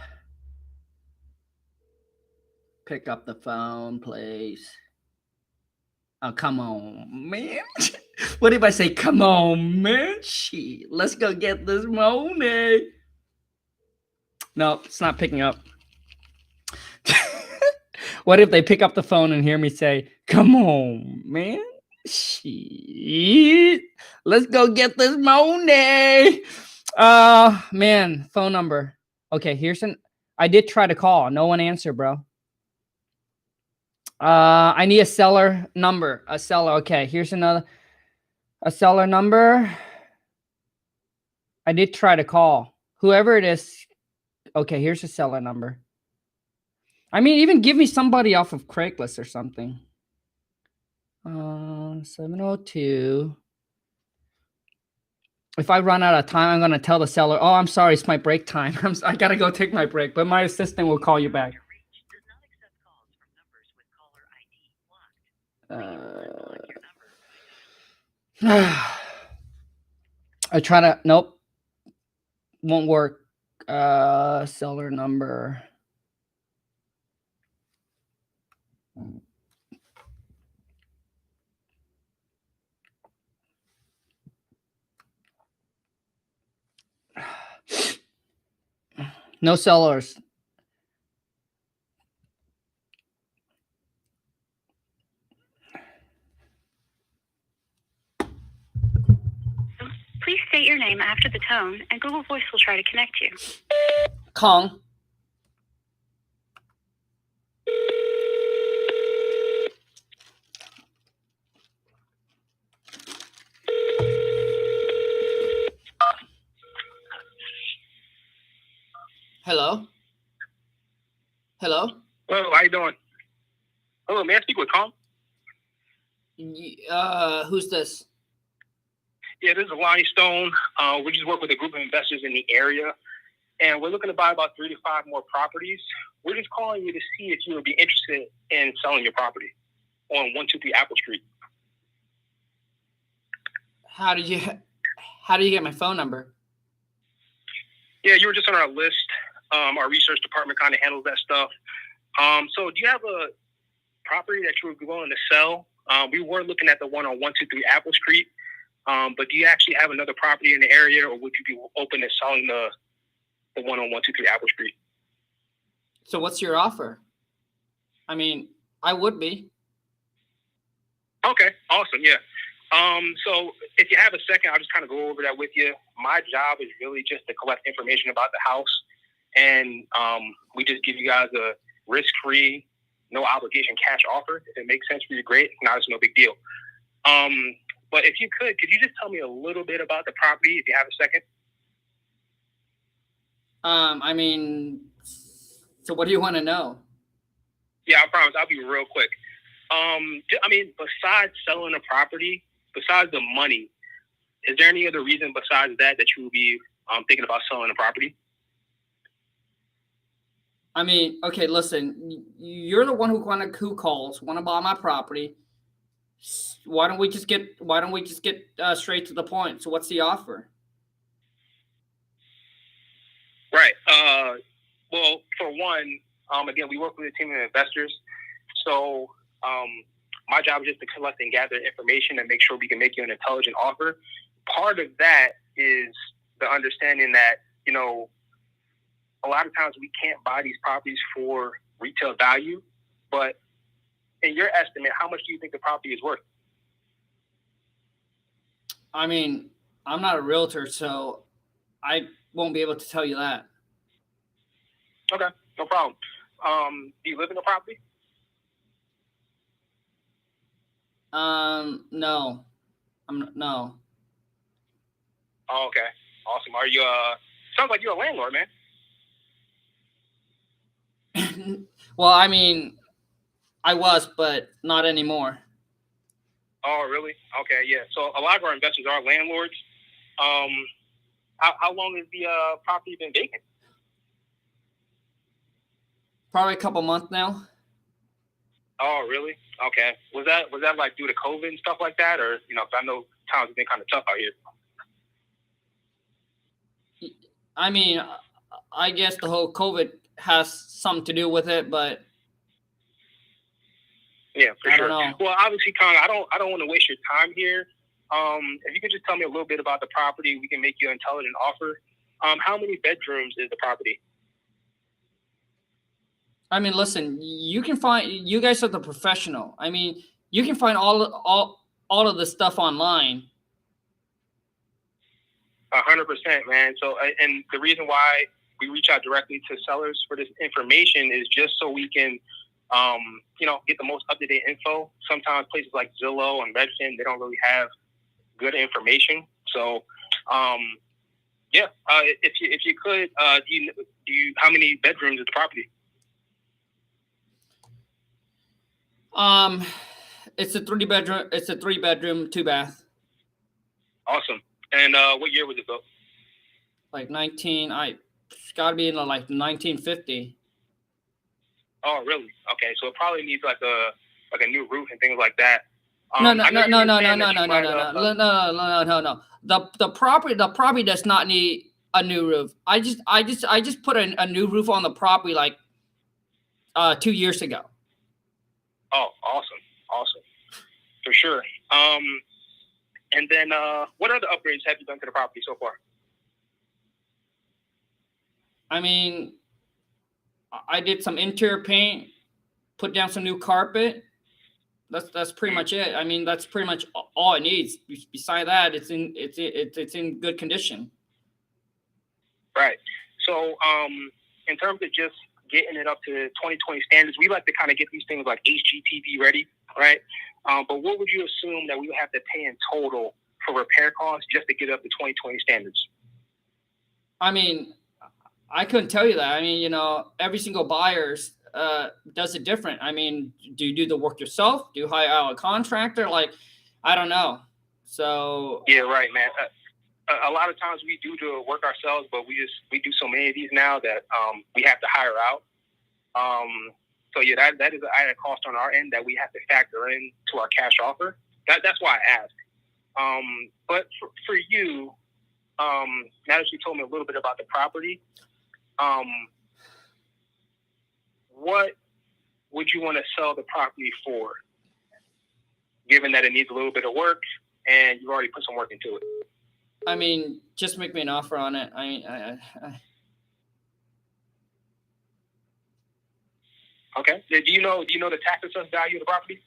the phone, please. Oh, come on, man. What if I say, come on, man? Shit, let's go get this money. No, it's not picking up. What if they pick up the phone and hear me say, come on, man? Shit, let's go get this money. Man, phone number. Okay, I did try to call. No one answered, bro. I need a seller number. A seller. Okay, here's a seller number. I did try to call. Whoever it is. Okay, here's a seller number. I mean, even give me somebody off of Craigslist or something. 702. If I run out of time, I'm going to tell the seller, oh, I'm sorry, it's my break time. I got to go take my break, but my assistant will call you back. I try to, nope. Won't work. Seller number. No sellers. Please state your name after the tone, and Google Voice will try to connect you. Kong. Hello? Hello? Hello, how you doing? Hello, may I speak with Kong? Who's this? Yeah, this is Lonnie Stone. We just work with a group of investors in the area, and we're looking to buy about 3 to 5 more properties. We're just calling you to see if you would be interested in selling your property on 123 Apple Street. How do you get my phone number? Yeah, you were just on our list. Our research department kind of handles that stuff. So do you have a property that you would be willing to sell? We were looking at the one on 123 Apple Street, but do you actually have another property in the area, or would you be open to selling the one on 123 Apple Street? So what's your offer? I mean, I would be. Okay, awesome, yeah. So if you have a second, I'll just kind of go over that with you. My job is really just to collect information about the house, and we just give you guys a risk-free, no obligation cash offer. If it makes sense for you, great. If not, it's no big deal. But if you could you just tell me a little bit about the property if you have a second? I mean, so what do you want to know? Yeah, I promise. I'll be real quick. I mean, besides selling a property, besides the money, is there any other reason besides that you would be thinking about selling a property? I mean, okay, listen, you're the one who calls, want to buy my property. Why don't we just get straight to the point? So what's the offer? Right. Well, for one, again, we work with a team of investors. So my job is just to collect and gather information and make sure we can make you an intelligent offer. Part of that is the understanding that, you know, a lot of times we can't buy these properties for retail value, but in your estimate, how much do you think the property is worth? I mean, I'm not a realtor, so I won't be able to tell you that. Okay, no problem. Do you live in the property? No. No. Oh, okay. Awesome. Are you, sounds like you're a landlord, man. Well, I mean, I was, but not anymore. Oh, really? Okay, yeah. So a lot of our investors are landlords. How long has the property been vacant? Probably a couple months now. Oh, really? Okay. Was that like due to COVID and stuff like that, or, you know, 'cause I know times have been kind of tough out here. I mean, I guess the whole COVID has something to do with it, but yeah, for sure. Don't know. Well, obviously, Kong, I don't want to waste your time here. If you could just tell me a little bit about the property, we can make you an intelligent offer. How many bedrooms is the property? I mean, listen, you guys are the professional. I mean, you can find all of the stuff online. 100%, man. So, and the reason why we reach out directly to sellers for this information is just so we can, you know, get the most up-to-date info. Sometimes places like Zillow and Redfin, they don't really have good information. So, yeah, if you could, do you how many bedrooms is the property? It's a 3-bedroom. It's a 3-bedroom, 2-bath. Awesome. And what year was it built? Like it's got to be in like 1950. Oh, really? Okay, so it probably needs like a new roof and things like that. No. The property does not need a new roof. I just put a new roof on the property like 2 years ago. Oh, awesome, for sure. And then what other upgrades have you done to the property so far? I mean, I did some interior paint, put down some new carpet. That's pretty much it. I mean, that's pretty much all it needs. Beside that, it's in good condition. Right. So, in terms of just getting it up to 2020 standards, we like to kind of get these things like HGTV ready, right? But what would you assume that we would have to pay in total for repair costs just to get up to 2020 standards? I mean, I couldn't tell you that. I mean, you know, every single buyers does it different? I mean, do you do the work yourself? Do you hire out a contractor? Like, I don't know. So yeah, right, man. A lot of times we do the work ourselves, but we do so many of these now that we have to hire out. So yeah, that is an added cost on our end that we have to factor in to our cash offer. That's why I asked. But for you, now that you told me a little bit about the property, what would you want to sell the property for, given that it needs a little bit of work and you've already put some work into it? I mean, just make me an offer on it. Okay. Do you know the tax assessed value of the property?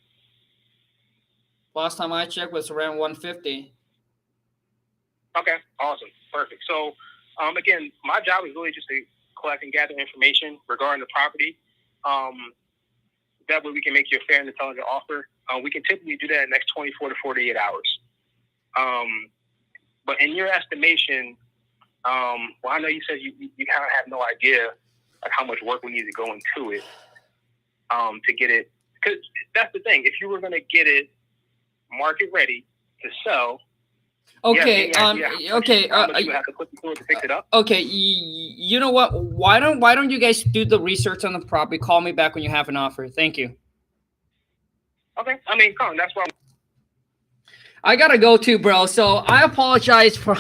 Last time I checked was around 150. Okay, awesome, perfect. So, again, my job is really just to collect and gather information regarding the property. That way we can make you a fair and intelligent offer. We can typically do that in the next 24 to 48 hours. But in your estimation, well, I know you said you kind of have no idea like how much work we need to go into it to get it. Because that's the thing. If you were going to get it market ready to sell, okay, you have to put through it to fix it up. Okay, you know what? Why don't you guys do the research on the property? Call me back when you have an offer. Thank you. Okay, I mean, come on, that's why. I gotta go too, bro. So I apologize for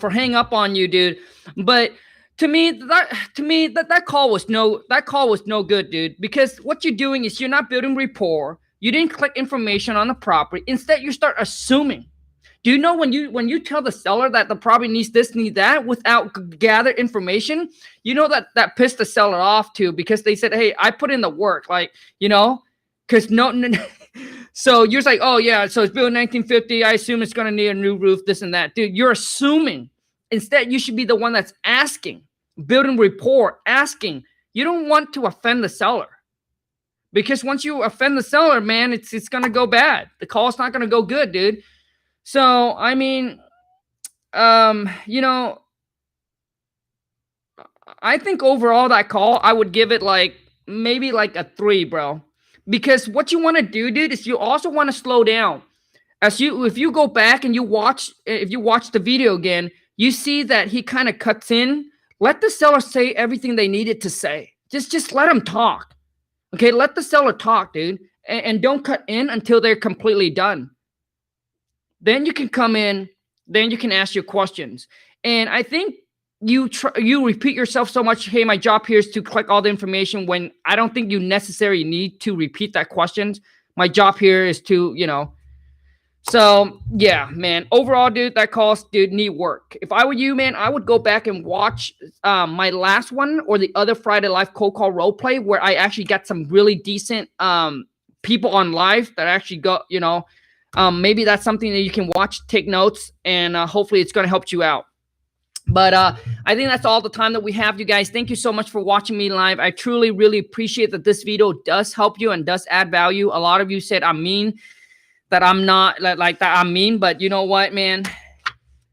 hanging up on you, dude. But to me, that call was no good, dude. Because what you're doing is you're not building rapport. You didn't collect information on the property. Instead, you start assuming. Do you know when you tell the seller that the property needs this, need that, without gathered information, you know that pissed the seller off too, because they said, hey, I put in the work, like, you know, because no. So you're like, oh yeah, so it's built in 1950. I assume it's gonna need a new roof, this and that, dude. You're assuming. Instead, you should be the one that's asking, building rapport, asking. You don't want to offend the seller, because once you offend the seller, man, it's gonna go bad. The call's not gonna go good, dude. So I mean, you know, I think overall that call, I would give it like maybe like a 3, bro. Because what you want to do, dude, is you also want to slow down. If you go back and if you watch the video again, you see that he kind of cuts in. Let the seller say everything they needed to say. Just let them talk. Okay, let the seller talk, dude, and don't cut in until they're completely done. Then you can come in. Then you can ask your questions. And I think you repeat yourself so much. Hey, my job here is to collect all the information, when I don't think you necessarily need to repeat that questions. My job here is to, you know. So yeah, man, overall, dude, that calls, dude, need work. If I were you, man, I would go back and watch my last one or the other Friday Live cold call role play, where I actually got some really decent people on live that actually got, you know, maybe that's something that you can watch, take notes, and hopefully it's going to help you out. But I think that's all the time that we have, you guys. Thank you so much for watching me live. I truly, really appreciate that this video does help you and does add value. A lot of you said I'm mean, that I'm not like that. I'm mean, but you know what, man?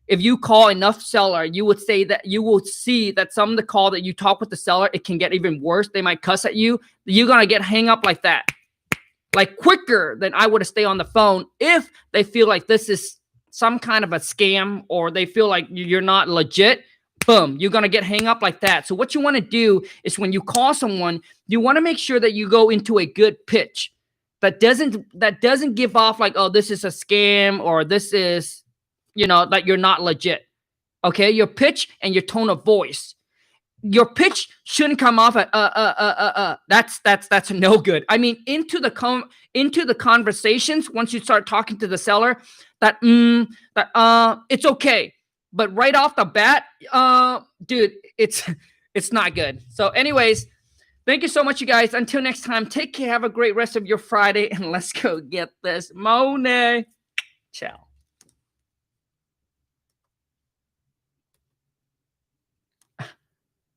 If you call enough seller, you would say that you will see that some of the call that you talk with the seller, it can get even worse. They might cuss at you. You're going to get hang up like that, like quicker than I would have stayed on the phone if they feel like this is some kind of a scam, or they feel like you're not legit. Boom, you're going to get hang up like that. So what you want to do is when you call someone, you want to make sure that you go into a good pitch that doesn't give off like, oh, this is a scam, or this is, you know, that you're not legit. Okay, your pitch and your tone of voice. Your pitch shouldn't come off at that's no good. I mean, into the conversations, once you start talking to the seller, it's okay. But right off the bat, dude, it's not good. So anyways, thank you so much, you guys. Until next time, take care. Have a great rest of your Friday, and let's go get this money. Ciao.